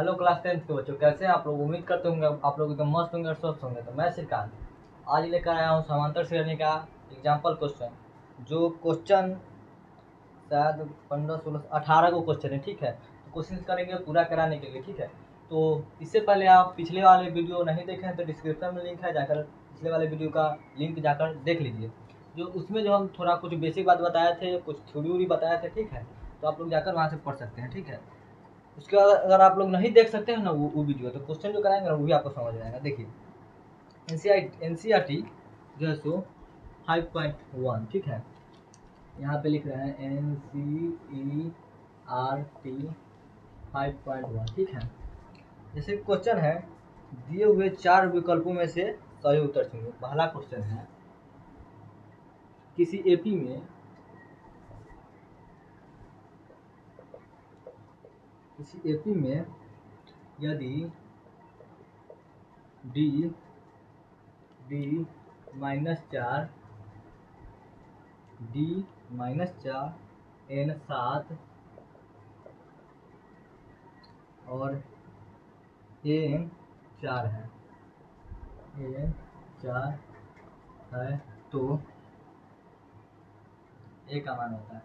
Hello class 10th के बच्चों, कैसे हैं आप लोग। उम्मीद करते होंगे आप लोग एकदम मस्त होंगे और स्वस्थ होंगे। तो मैं श्रीकांत आज लेकर आया हूँ समांतर श्रेणी का एग्जाम्पल क्वेश्चन। जो क्वेश्चन शायद 15 16 18 को क्वेश्चन है, ठीक है। तो कोशिश करेंगे पूरा कराने के लिए, ठीक है। तो इससे पहले आप पिछले वाले वीडियो नहीं देखे हैं तो डिस्क्रिप्शन में लिंक है, जाकर पिछले वाले वीडियो का लिंक जाकर देख लीजिए। जो उसमें जो हम थोड़ा कुछ बेसिक बात बताए थे, कुछ थ्योरी बताए थे, ठीक है। तो आप लोग जाकर वहाँ से पढ़ सकते हैं, ठीक है। उसके बाद अगर आप लोग नहीं देख सकते हैं ना वो वीडियो, तो क्वेश्चन जो कराएंगे ना वो भी आपको समझ में आएगा। देखिए एनसीईआरटी जो है सो 5.1, ठीक है। यहाँ पे लिख रहे हैं एनसीईआरटी 5.1, ठीक है। जैसे क्वेश्चन है, दिए हुए 4 विकल्पों में से सही उत्तर चुनिए। पहला क्वेश्चन है, किसी एपी में यदि डी -4 n 7 और n 4 है, तो ए का मान होता है।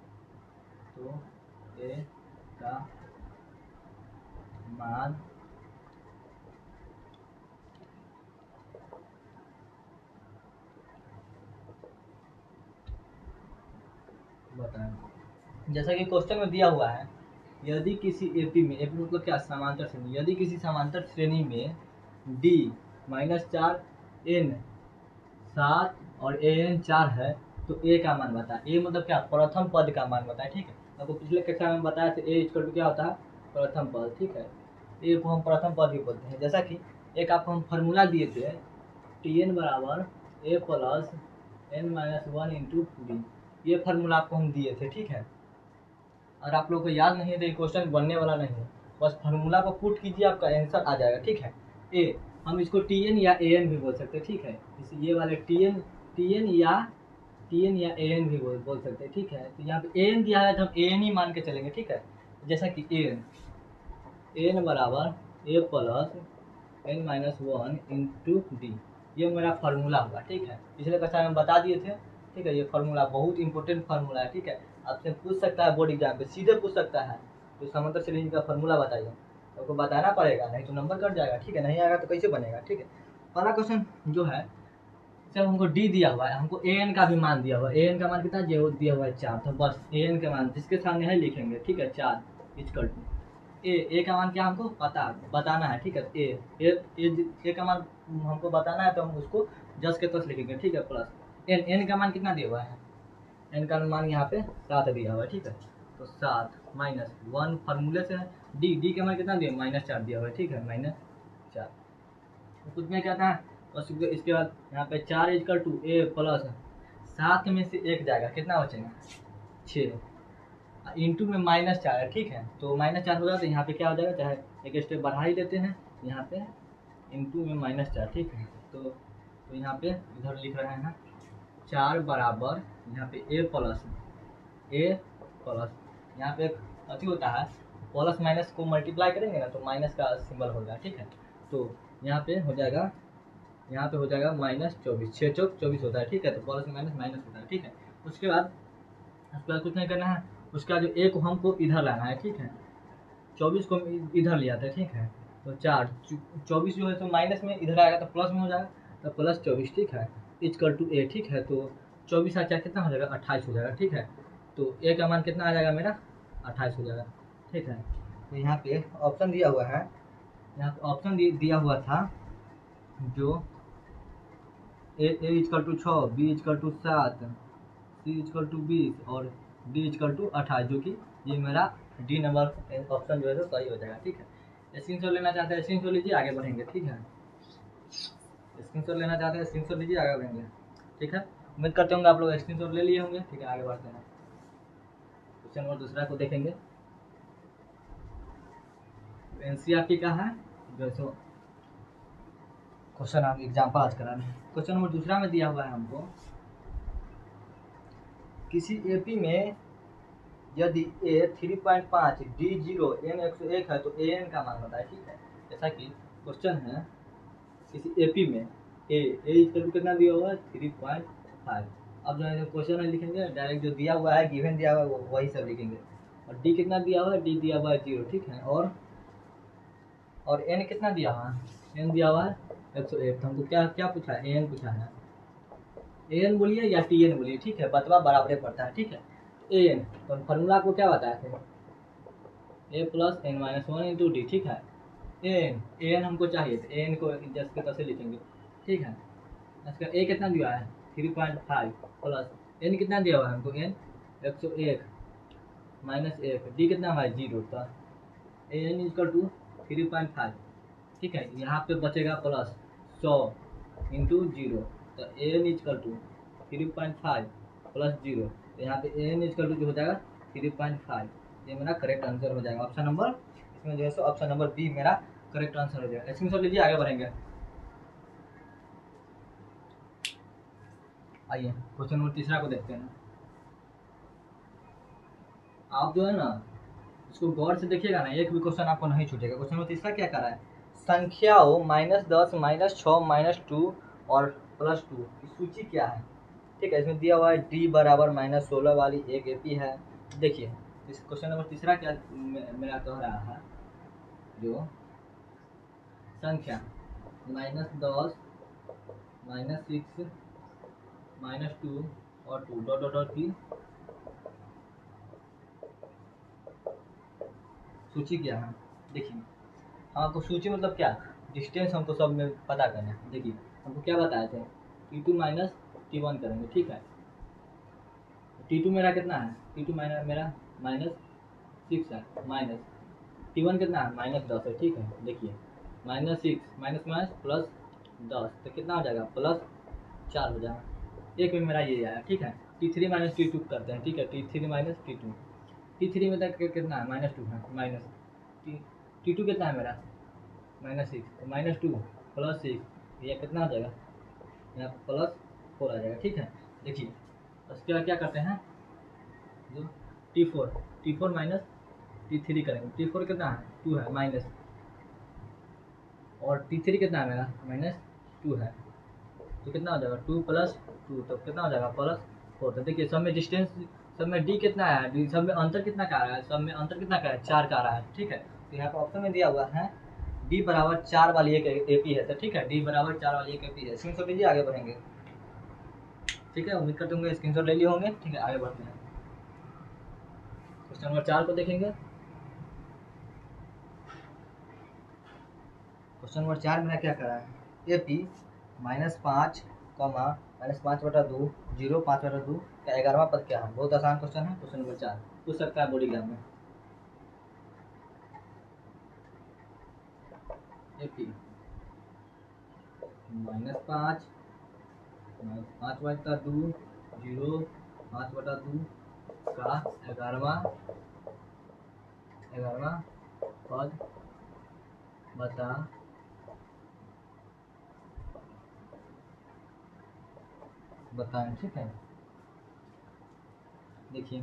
तो ए का मान बताएं। जैसा कि क्वेश्चन में दिया हुआ है, यदि किसी एपी मतलब क्या, समांतर श्रेणी। यदि किसी समांतर श्रेणी में डी -4 n 7 और an 4 है तो ए का मान बताए। ए मतलब क्या, प्रथम पद का मान बताए, ठीक है। आपको पिछले कक्षा में बताया था ए इक्वल टू क्या होता है, प्रथम पद, ठीक है। ए को हम प्रथम पद भी बोलते हैं। जैसा कि एक आपको हम फार्मूला दिए थे, टी एन बराबर ए प्लस n-1 इंटू डी। ये फार्मूला आपको हम दिए थे, ठीक है। और आप लोग को याद नहीं है तो ये क्वेश्चन बनने वाला नहीं है। बस फार्मूला को पुट कीजिए, आपका आंसर आ जाएगा, ठीक है। ए हम इसको टी एन या ए एन भी बोल सकते हैं, ठीक है। इस ये वाले टी एन या ए एन भी बोल सकते हैं, ठीक है। तो यहाँ पे ए एन दिया है तो हम ए एन ही मान के चलेंगे, ठीक है। जैसा कि ए एन बराबर ए प्लस n-1 इंटू डी, ये मेरा फार्मूला होगा, ठीक है। पिछले कक्षा में बता दिए थे, ठीक है। ये फार्मूला बहुत इंपॉर्टेंट फार्मूला है, ठीक है। आपसे पूछ सकता है बोर्ड एग्जाम पे, सीधे पूछ सकता है तो समांतर श्रेणी का फार्मूला बताइए। आपको बताना पड़ेगा, नहीं तो नंबर कट जाएगा, ठीक है। नहीं आएगा तो कैसे बनेगा, ठीक है। पहला क्वेश्चन जो है, जब हमको डी दिया हुआ है, हमको ए एन का भी मान दिया हुआ है। ए एन का मान कितना दिया हुआ है, 4। तो बस ए एन का मान जिसके सामने है लिखेंगे, ठीक है। 4 इक्वल टू ए का मान क्या हमको बताना है, ठीक है। ए का मान हमको बताना है तो हम उसको जस के तस लिखेंगे, ठीक है। प्लस एन का मान कितना दिया हुआ है, एन का मान यहाँ पे 7 दिया हुआ है, ठीक है। तो 7 -1 फार्मूले से है। डी का मान कितना दिया, -4 दिया हुआ है, ठीक है। -4 तो कुछ में क्या था, बस इसके बाद यहाँ पे 4 इक्वल टू ए प्लस 7 में से 1 जाएगा, कितना बचेगा 6 इंटू में -4 है, ठीक है। तो -4 होगा तो यहाँ पे क्या हो जाएगा, चाहे एक स्टेप बढ़ा ही देते हैं, यहाँ पे इंटू में -4, ठीक है। तो यहाँ पे इधर लिख रहे हैं 4 बराबर यहाँ पे ए प्लस यहाँ पे एक अथी होता है, प्लस माइनस को मल्टीप्लाई करेंगे ना तो माइनस का सिंबल होगा, ठीक है। तो यहाँ पे हो जाएगा -24, 6 चौक 24 होता है, ठीक है। तो प्लस माइनस माइनस होता है, ठीक है। उसके बाद कुछ नहीं करना है। उसके बाद जो ए को हमको इधर लाना है, ठीक है। 24 को इधर ले आते हैं, ठीक है। तो 24 जो है तो माइनस में इधर आएगा तो प्लस में हो जाएगा, तो +24, ठीक है, इक्वल टू ए, ठीक है। तो 24 और 4 कितना हो जाएगा, 28 हो जाएगा, ठीक है। तो ए का मान कितना आ जाएगा मेरा, 28 हो जाएगा, ठीक है। तो यहाँ पे ऑप्शन दिया हुआ है, यहाँ पे ऑप्शन दिया हुआ था जो A equal to 6, B equal to 7, C equal to 20 और डी इक्वल टू 28, जो कि ये मेरा डी नंबर ऑप्शन जो है तो सही हो जाएगा, ठीक है। स्क्रीनशॉट लेना चाहते हैं स्क्रीनशॉट लीजिए, आगे बढ़ेंगे, ठीक है। स्क्रीनशॉट लेना चाहते हैं स्क्रीनशॉट लीजिए, आगे बढ़ेंगे, ठीक है। उम्मीद करते होंगे आप लोग स्क्रीनशॉट ले लिए होंगे, ठीक है। आगे बढ़ते हैं, क्वेश्चन नंबर दूसरा को देखेंगे। एनसीईआरटी का है जो सो क्वेश्चन हम एग्जाम्पल आज करा रहे हैं। क्वेश्चन नंबर दूसरा में दिया हुआ है हमको, किसी एपी में यदि ए 3.5 डी 0 एन 101 है तो ए एन का मान बताए। ठीक है, जैसा कि क्वेश्चन है किसी एपी में ए इक्वल कितना दिया हुआ है 3.5। अब जो है क्वेश्चन में लिखेंगे डायरेक्ट जो दिया हुआ है गिवन दिया हुआ है वही सब लिखेंगे। और डी कितना दिया हुआ है, डी दिया हुआ है 0। ठीक है, और एन कितना दिया हुआ है, एन दिया हुआ है 101। तो हमको क्या क्या पूछा है, एन पूछा है। एन बोलिए या टी एन बोलिए, ठीक है, बतवा बराबर पड़ता है। ठीक है, एन तो फॉर्मूला को क्या बताया थे, A plus N minus one into D. ठीक है, एन हमको चाहिए तो एन को जैसे के तैसे लिखेंगे। ठीक है, इसका ए कितना दिया है 3.5 प्लस एन कितना दिया हुआ है हमको, एन 101 माइनस 1, डी कितना है 0। तो एन इक्वल टू 3.5। ठीक है, यहाँ पे बचेगा प्लस 100 इंटू 0। तो एन इक्वल टू 3.5 प्लस 0। तो यहाँ पे एन इक्वल टू जो हो जाएगा 3.5। ये मेरा करेक्ट आंसर हो जाएगा। ऑप्शन नंबर इसमें जो है सो ऑप्शन नंबर बी मेरा करेक्ट आंसर हो जाएगा। स्क्रीनशॉट लीजिए, आगे बढ़ेंगे। आइए क्वेश्चन नंबर तीसरा को देखते हैं। आप जो है ना इसको गौर से देखिएगा ना, एक भी क्वेश्चन आपको नहीं छूटेगा। क्वेश्चन नंबर तीसरा क्या कर रहा है, संख्याओं -10 -6 -2 और +2 की सूची क्या है। ठीक है, इसमें दिया हुआ है डी बराबर -16 वाली एक एपी है। देखिए इस क्वेश्चन नंबर तीसरा क्या मेरा कह रहा है, जो संख्या -10 -6 -2 और 2 डॉट डॉट डॉट की सूची क्या है। देखिए हमको सूची मतलब क्या, डिस्टेंस हमको सब में पता करना है। देखिए हमको क्या बताए थे, T2 माइनस T1 करेंगे। ठीक है, T2 मेरा कितना है, T2 मेरा -6 है, माइनस T1 कितना है -10 है। ठीक है, देखिए -6 माइनस माइनस प्लस 10 तो कितना हो जाएगा +4 हो जाएगा। एक में मेरा ये आया। ठीक है, T3 माइनस T2 करते हैं। ठीक है, T3 माइनस T2, T3 में तक कितना है -2 है, माइनस T2 कितना है मेरा -6, तो -2 प्लस 6 ये कितना आ जाएगा, यहाँ पर +4 आ जाएगा। ठीक है, देखिए उसके बाद क्या करते हैं, जो T4 माइनस T3 करेंगे। T4 कितना है 2 है माइनस, और T3 कितना है मेरा -2 है, तो कितना हो जाएगा 2 + 2 तो कितना हो जाएगा +4। तो देखिए सब में डिस्टेंस, सब में डी कितना है, डी सब में अंतर कितना का आ रहा है, सब में अंतर कितना का है 4 का आ रहा है। ठीक है, तो यहाँ पर ऑप्शन में दिया हुआ है डी बराबर 4 वाली एक एपी है। तो ठीक है, डी बराबर 4 वाली एक एपी है। स्क्रीनशॉट लीजिए, आगे बढ़ेंगे। ठीक है, उम्मीद करते होंगे स्क्रीनशॉट ले लिए होंगे। ठीक है, आगे बढ़ते हैं। क्वेश्चन नंबर 4 को देखेंगे। क्वेश्चन नंबर 4 में क्या करा है, एपी -5 -5/2 0 5/2 का 11वां पद क्या है। बहुत आसान क्वेश्चन है। क्वेश्चन नंबर 4 पूछ सकता है बोर्ड एग्जाम में। एपी -5 5/2 0 5/2 का 11वां पद बताएं। ठीक है, देखिए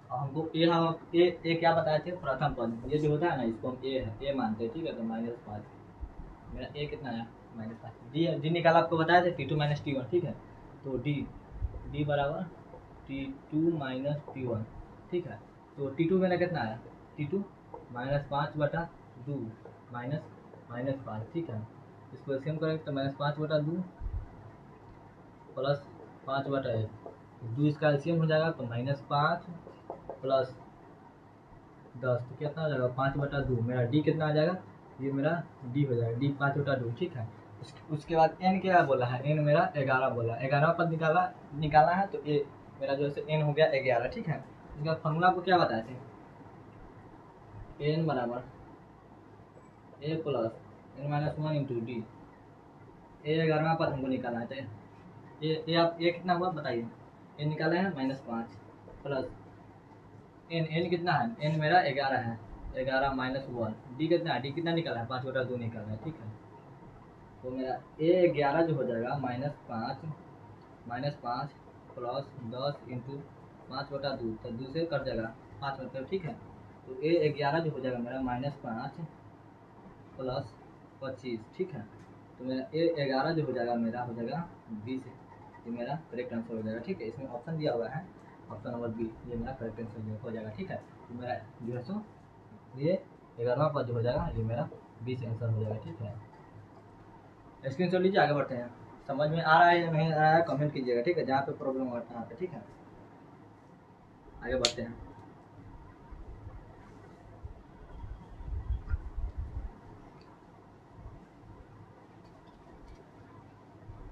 हमको हम ए क्या बताए थे, प्रथम पद ये जो होता है ना, इसको हम ए मानते हैं। ठीक है, तो -5 मेरा ए कितना आया -5। डी निकाला आपको बताया था T2 माइनस T1। ठीक है, तो डी बराबर T2 माइनस T1। ठीक है, तो T2 मेरा कितना आया, T2 -5/2 -5। ठीक है, इसको सेम करेंगे तो -5/2 प्लस 5/1, 2 इसका एलसीएम हो जाएगा तो -5 प्लस 10 तो कितना हो जाएगा 5/2। मेरा डी कितना आ जाएगा, ये मेरा डी हो जाएगा, डी 5/2। ठीक है, उसके बाद एन क्या बोला है, एन मेरा 11 बोला, 11 पद निकाला है तो ए मेरा जो है एन हो गया 11। ठीक है, उसके बाद फॉर्मूला को क्या बताए थे, एन बराबर ए प्लस n-1 इंटू डी। ए 11वां पद हमको निकालना है, तो ये आप ए कितना हुआ बताइए, एन निकाले हैं -5 प्लस एन कितना है, एन मेरा 11 है, 11 -1, डी कितना है, डी कितना निकाला है 5/2 निकाला है। ठीक है, तो मेरा ए 11 जो हो जाएगा -5 प्लस 10 इंटू 5/2, तो 2 से कट जाएगा 5 मतलब, ठीक है। तो A11 जो हो जाएगा मेरा -5 प्लस 25, ठीक है। तो मेरा A11 जो हो जाएगा मेरा हो जाएगा 20, ये मेरा करेक्ट आंसर हो जाएगा, ठीक है। इसमें ऑप्शन दिया हुआ है, ऑप्शन नंबर बी, ये मेरा करेक्ट आंसर हो जाएगा, ठीक है। तो मेरा जो है सो ये 11वां पद जो हो जाएगा ये मेरा 20 आंसर हो जाएगा, ठीक है। स्क्रीनशॉट लीजिए, आगे बढ़ते हैं। समझ में आ रहा है या नहीं आ रहा है कमेंट कीजिएगा, ठीक है, जहाँ पे प्रॉब्लम हो रहा है, ठीक है। आगे बढ़ते हैं।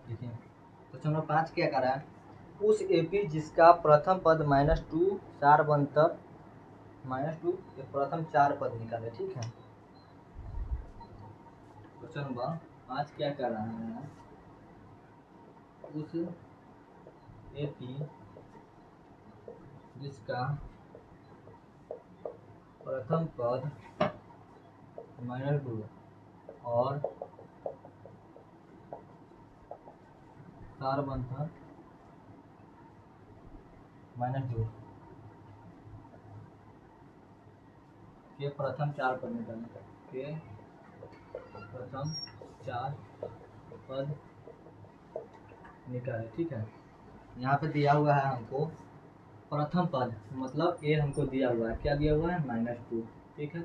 देखिए क्वेश्चन नंबर 5 क्या कर रहा है, उस एपी जिसका प्रथम पद -2 सारवंतर -2 के प्रथम 4 पद निकाले, ठीक है। क्वेश्चन नंबर 5 क्या कर रहा है, उस एपी जिसका प्रथम पद -2 और सारवंतर -2 के प्रथम 4 पद निकालने के प्रथम 4 पद निकाले, ठीक है। यहाँ पे दिया हुआ है हमको प्रथम पद, मतलब ए हमको दिया हुआ है, क्या दिया हुआ है -2, ठीक है।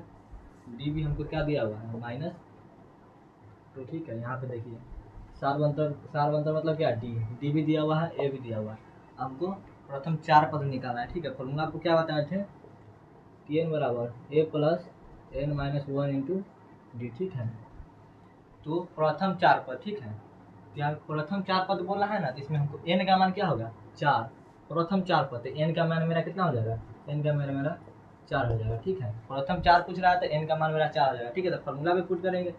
डी भी हमको क्या दिया हुआ है -2, ठीक है। यहाँ पे देखिए सारवंतर मतलब क्या, डी भी दिया हुआ है, ए भी दिया हुआ है। हमको प्रथम 4 पद निकालना है, ठीक है। फॉर्मूला आपको क्या बताए थे, Tn बराबर a plus n minus 1 into D, ठीक है। तो प्रथम 4 पद, ठीक है। यहाँ प्रथम 4 पद बोला है ना, तो इसमें हमको n का मान क्या होगा 4, प्रथम 4 पद, तो n का मान मेरा कितना हो जाएगा, n का मान मेरा 4 हो जाएगा, ठीक है। प्रथम 4 पूछ रहा है तो n का मान मेरा 4 हो जाएगा, ठीक है। तो फॉर्मूला में पुट करेंगे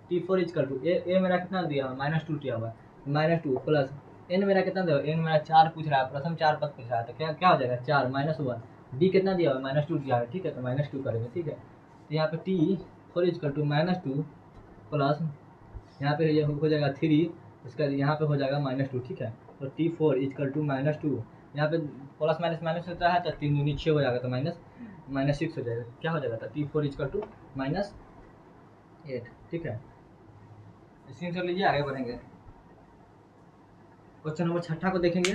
T4 इक्वल टू ए मेरा कितना दिया हुआ -2 दिया हुआ है, -2 प्लस n मेरा कितना दिया हुआ, n मेरा 4 पूछ रहा है, प्रथम 4 पद पूछ रहा है, तो क्या क्या हो जाएगा 4 -1, डी कितना दिया हुआ -2 दिया है, ठीक है। तो -2 करेंगे, ठीक है। तो यहाँ पे T4 इक्वल टू -2 प्लस यहाँ पे ये हो जाएगा 3, इसका यहाँ पे हो जाएगा -2, ठीक है। तो T4 इक्वल टू -2, यहाँ पे प्लस माइनस माइनस होता है तो 3 दूनी 6 हो जाएगा, तो -6 हो जाएगा, क्या हो जाएगा, तो T4 इक्वल टू -8, ठीक है। स्क्रीन शॉट लीजिए, आगे बढ़ेंगे। क्वेश्चन नंबर 6 को देखेंगे।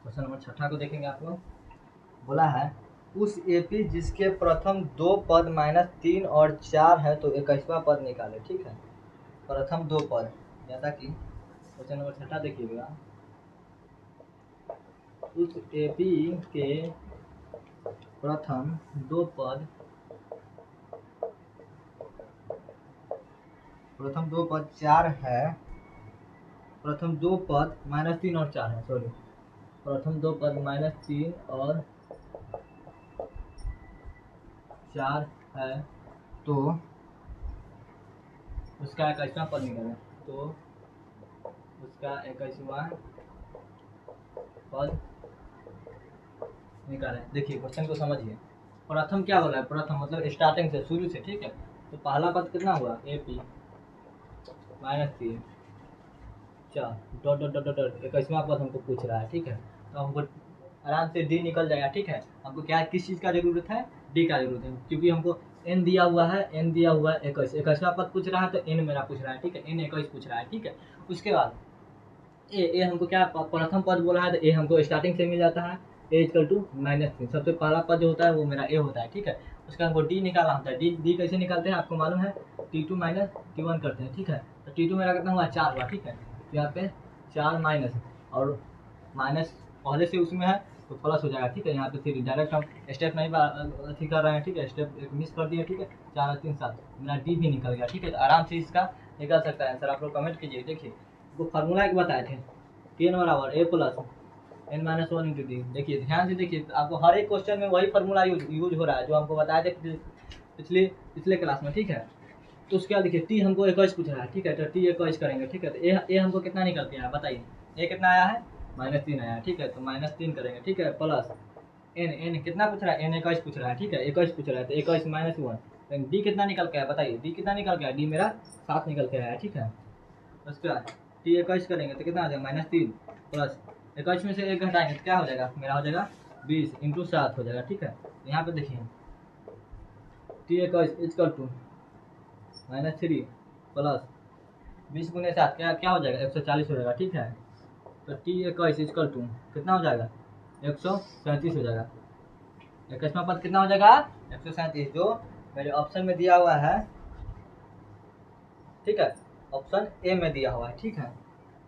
क्वेश्चन नंबर 6 को देखेंगे आप लोग। बोला है उस एपी जिसके प्रथम 2 पद -3 और 4 है तो 21वां पद निकाले, ठीक है। प्रथम 2 पद, जैसा कि क्वेश्चन नंबर 6 देखिएगा, उस एपी के प्रथम 2 पद 4 है, प्रथम 2 पद -3 और 4 है, सॉरी, प्रथम 2 पद -3 और 4 है, तो उसका 21वां पद निकालें, तो उसका 21वां पद निकालें। देखिए क्वेश्चन को समझिए, प्रथम क्या बोला है, प्रथम मतलब स्टार्टिंग से, शुरू से, ठीक है। तो पहला पद कितना हुआ, AP -3 4 dot dot dot dot 21वां पद हमको पूछ रहा है, ठीक है। तो हमको आराम से डी निकल जाएगा, ठीक है। हमको क्या किस चीज़ का जरूरत है, डी का जरूरत है, क्योंकि हमको n दिया हुआ है, n दिया हुआ है 21वां पद पूछ रहा है, तो n मेरा पूछ रहा है, ठीक है, n 21 पूछ रहा है, ठीक है। उसके बाद ए हमको क्या प्रथम पद बोला है, तो ए हमको स्टार्टिंग से मिल जाता है, ए इक्वल टू -3, सबसे पहला पद जो होता है वो मेरा ए होता है, ठीक है। उसका हमको डी निकालना होता है, डी कैसे निकालते हैं आपको मालूम है, T2 - T1 करते हैं, ठीक है। तो T2 मेरा कितना हुआ 4 हुआ, ठीक है। तो यहाँ पे 4 माइनस, और माइनस पहले से उसमें है तो प्लस हो जाएगा, ठीक है। यहाँ पे 3 डायरेक्ट हम स्टेप नहीं अथी कर रहे हैं, ठीक है, स्टेप एक मिस कर दिए, ठीक है। 4 और 3 7, मेरा डी भी निकल गया, ठीक है। तो आराम से इसका निकल सकता है आंसर, आप लोग कमेंट कीजिए। देखिए वो फार्मूला एक बताए थे, Tn बराबर a plus n-1 into D. देखिए ध्यान से देखिए, आपको हर एक क्वेश्चन में वही फार्मूला यूज हो रहा है जो हमको बताया थे पिछले क्लास में, ठीक है। तो उसके बाद देखिए टी हमको 21 पूछ रहा है, ठीक है। तो टी 21 करेंगे, ठीक है। तो ए हमको कितना निकल के आया बताइए, ए कितना आया है -3 आया है, ठीक है। तो -3 करेंगे, ठीक है, प्लस n कितना पूछ रहा है, n 21 पूछ रहा है, ठीक है, 21 पूछ रहा है, तो 21 - 1, डी कितना निकल के आया बताइए, डी कितना निकल के आया, डी मेरा 7 निकल के आया है, ठीक है। उसके बाद T 21 करेंगे तो कितना आ जाएगा -3, प्लस 21 में से 1 घटाएंगे तो क्या हो जाएगा, मेरा हो जाएगा 20 इंटू 7 हो जाएगा। ठीक है, यहाँ पे देखिए T21 इक्वल टू -3 प्लस 20 गुने 7 क्या क्या हो जाएगा, 140 हो जाएगा। ठीक है, तो T21 इक्वल टू कितना हो जाएगा, 137 हो जाएगा। 21वां पद कितना हो जाएगा, 137, जो मेरे ऑप्शन में दिया हुआ है। ठीक है, ऑप्शन ए में दिया हुआ है। ठीक है,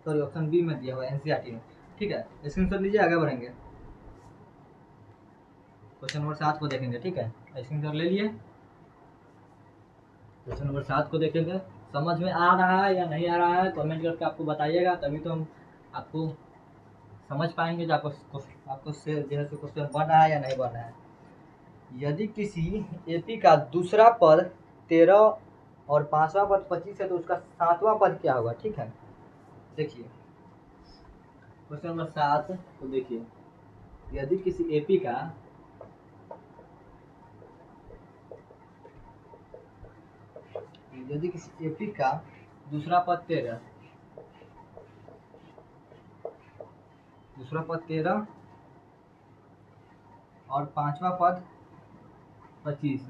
सॉरी ऑप्शन बी में दिया हुआ है एनसीईआरटी में। ठीक है, स्क्रीनशॉट लीजिए, आगे बढ़ेंगे। क्वेश्चन नंबर 7 को देखेंगे। ठीक है, स्क्रीनशॉट ले लिए। क्वेश्चन नंबर 7 को देखेंगे। समझ में आ रहा है या नहीं आ रहा है कमेंट करके आपको बताइएगा, तभी तो हम आपको समझ पाएंगे जो आपको से जो है क्वेश्चन बन रहा है या नहीं बन रहा है। यदि किसी एपी का दूसरा पद 13 और 5वां पद 25 है तो उसका 7वां पद क्या होगा। ठीक है, देखिए क्वेश्चन नंबर 7 को देखिए। यदि किसी एपी का दूसरा पद 13 और 5वां पद 25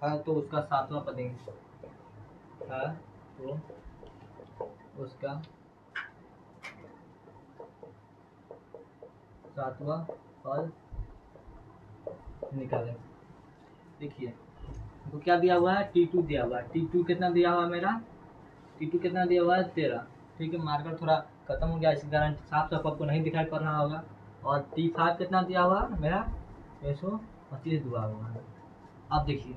है तो उसका 7वां पद है तो उसका 7वां पद निकालें। देखिए तो क्या दिया हुआ है, T2 दिया हुआ है। T2 कितना दिया हुआ है मेरा, T2 कितना दिया हुआ है 13। ठीक है, मार्कर थोड़ा खत्म हो गया, इसी कारण साफ साफ आपको नहीं दिखाई पड़ रहा होगा। और T5 कितना दिया हुआ है मेरा, 125 दिया हुआ है। अब देखिए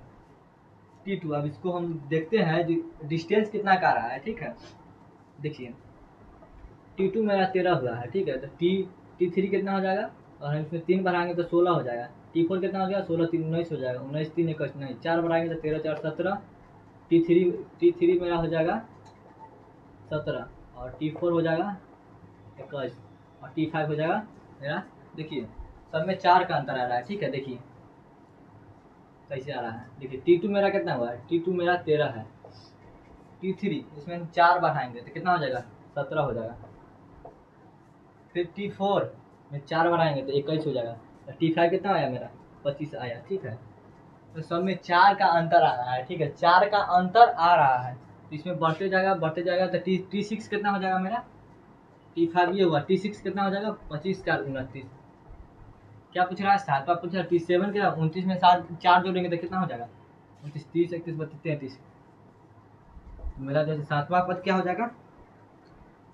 T2, अब इसको हम देखते हैं डिस्टेंस कितना का रहा है। ठीक है, देखिए T2 मेरा 13 हुआ है। ठीक है, तो T3 कितना हो जाएगा, और हम इसमें 3 बढ़ाएंगे तो 16 हो जाएगा। T4 कितना हो गया, 16 3 19 हो जाएगा। 19 3 21 नहीं, 4 बढ़ाएंगे तो 13 4 17। T3 मेरा हो जाएगा 17 और T4 हो जाएगा 21 और T5 हो जाएगा मेरा। देखिए सब में 4 का अंतर आ रहा है। ठीक है, देखिए कैसे आ रहा है। देखिए T2 मेरा कितना हुआ है, T2 मेरा 13 है। T3 इसमें हम 4 बढ़ाएंगे तो कितना हो जाएगा, 17 हो जाएगा। फिर T4 में 4 बढ़ाएंगे तो 21 हो जाएगा। तो T5 कितना आया मेरा, 25 आया। ठीक है, तो सब में 4 का अंतर आ रहा है। ठीक है, 4 का अंतर आ रहा है तो इसमें बढ़ते जाएगा तो T6 कितना हो जाएगा मेरा, T5 ये हुआ, T6 कितना हो जाएगा, 25 4 29। क्या पूछ रहा है, 7वां पूछ रहा है। T7 क्या, 29 में 4 जोड़ेंगे तो कितना हो जाएगा, 29 30 31 32 33। मेरा जैसे 7वां पद क्या हो जाएगा,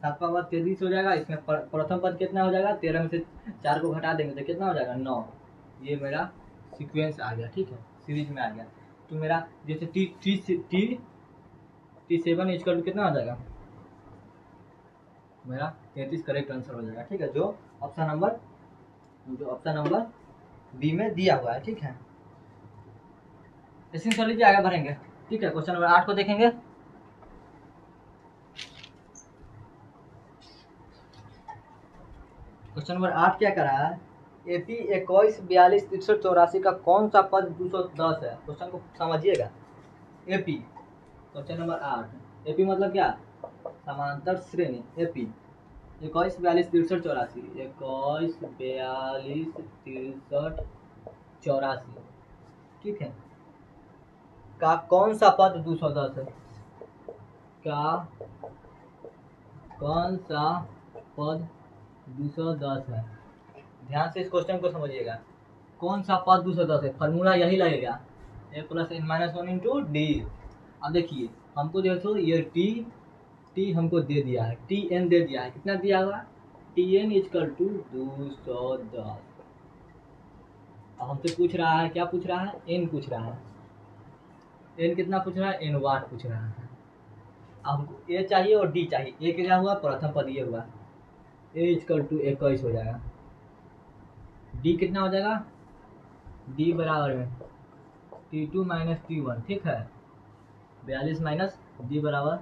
7वां पद 33 हो जाएगा। इसमें प्रथम पद कितना हो जाएगा, 13 में से 4 को घटा देंगे तो कितना हो जाएगा, 9। ये मेरा सीक्वेंस आ गया। ठीक है, सीरीज में आ गया। तो मेरा जैसे T7 इक्वल टू कितना हो जाएगा, मेरा 33 करेक्ट आंसर हो जाएगा। ठीक है, जो ऑप्शन नंबर बी में दिया हुआ है। ठीक है, इसी कर लीजिए, आगे बढ़ेंगे। ठीक है, क्वेश्चन नंबर 8 को देखेंगे। क्वेश्चन नंबर 8 क्या कर रहा है, एपी 21 42 63 84 का कौन सा पद 210 है। क्वेश्चन को समझिएगा। एपी क्वेश्चन नंबर 8, एपी मतलब क्या, समांतर श्रेणी। एपी 21 42 63 84, 21 42 63 84। ठीक है, का कौन सा पद 210 है, का कौन सा पद 210 है। ध्यान से इस क्वेश्चन को समझिएगा। कौन सा पद 210 है, फॉर्मूला यही लगेगा, a + n-1 इंटू डी। अब देखिए हमको देखो ये टी हमको दे दिया है, Tn दे दिया है, कितना दिया हुआ, Tn = 210। अब हमसे पूछ रहा है, क्या पूछ रहा है, n पूछ रहा है। n कितना पूछ रहा है, n वाट पूछ रहा है। अब हमको a चाहिए और d चाहिए। a क्या हुआ, प्रथम पद ये हुआ, a = 21 हो जाएगा। d कितना हो जाएगा, d बराबर में T2 - T1। ठीक है, 42 माइनस d बराबर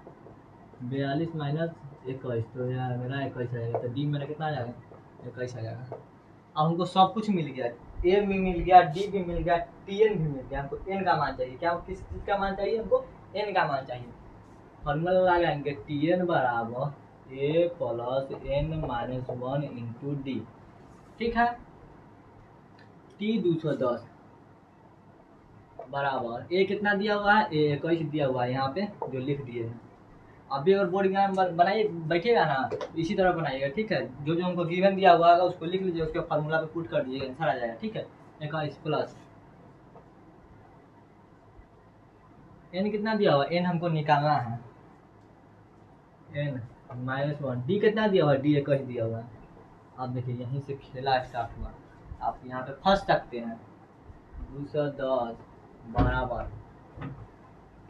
42 माइनस 21, तो यार मेरा 21 आएगा। तो d मेरा कितना आ जाएगा, 21 आ जाएगा। अब हमको सब कुछ मिल गया, ए भी मिल गया, डी भी मिल गया, Tn भी मिल गया, हमको n का मान चाहिए। क्या किस चीज़ का मान चाहिए हमको? n का मान चाहिए। फॉर्मूला लगाएंगे Tn बराबर a plus n minus 1 into D. ठीक है, T 210 बराबर ए कितना दिया हुआ है? ए 21 दिया हुआ है यहाँ पे जो लिख दिए हैं। अभी अगर बोर्ड एग्जाम बनाइए बैठिएगा ना, इसी तरह बनाइएगा। ठीक है, जो जो हमको गिवन दिया हुआ होगा उसको लिख लीजिए, उसके फार्मूला पे पुट कर दीजिएगा, आंसर आ जाएगा। ठीक है, 21 प्लस एन कितना दिया हुआ? एन हमको निकालना है, एन माइनस 1। डी कितना दिया हुआ? डी 21 दिया हुआ है। अब देखिए यहीं से खेला स्टार्ट हुआ, आप यहाँ पे फंस सकते हैं। 210 बराबर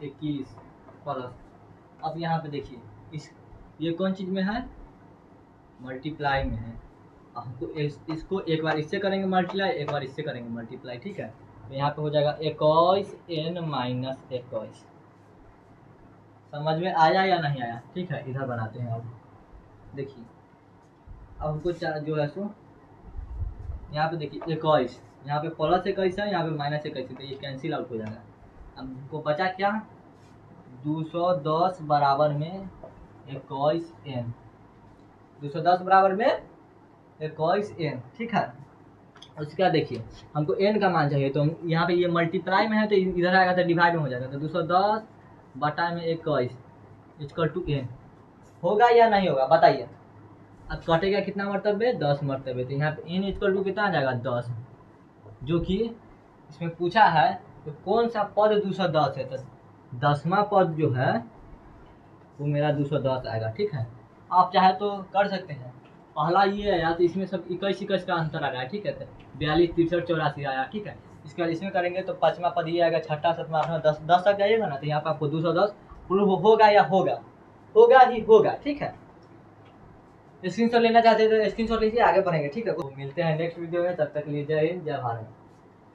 21 प्लस, अब यहाँ पे देखिए इस ये कौन चीज़ में है? मल्टीप्लाई में है। अब हमको इसको एक बार इससे करेंगे मल्टीप्लाई, एक बार इससे करेंगे मल्टीप्लाई। ठीक है, तो यहाँ पे हो जाएगा 21 n माइनस 21। समझ में आया या नहीं आया? ठीक है, इधर बनाते हैं। अब देखिए, अब हमको जो है सो यहाँ पे देखिए 21, यहाँ पे प्लस 21 है, यहाँ पे माइनस 21 है, तो ये कैंसिल आउट हो जाएगा। अब हमको बचा क्या? 210 बराबर में 21 n, 210 बराबर में 21 n। ठीक है, उसके बाद देखिए हमको n का मान चाहिए, तो हम यहाँ पे ये मल्टीप्लाई में है तो इधर आएगा तो डिवाइड में हो जाएगा। तो 210 बटा में 21 इक्वल टू n होगा या नहीं होगा बताइए। अब कटेगा कितना मरतबे? 10 मरतबे। तो यहाँ पे n इक्वल टू कितना आ जाएगा? 10, जो कि इसमें पूछा है तो कौन सा पद 210 है? तो 10वां पद जो है वो मेरा 210 आएगा। ठीक है, आप चाहे तो कर सकते हैं। पहला ये आया तो इसमें सब 21 का अंतर आ रहा है। ठीक है, तो 42 63 84 आया। ठीक है, इसके बाद इसमें करेंगे तो 5वां पद ये आएगा, 6ठा 7वां 8वां 10 तक जाइएगा ना, तो यहाँ पर आपको 210 प्रूव होगा या होगा? होगा ही होगा। ठीक है, स्क्रीनशॉट लेना चाहते हैं तो स्क्रीनशॉट लीजिए, आगे बढ़ेंगे। ठीक है, मिलते हैं नेक्स्ट वीडियो में, तब तक के लिए जय हिंद जय भारत।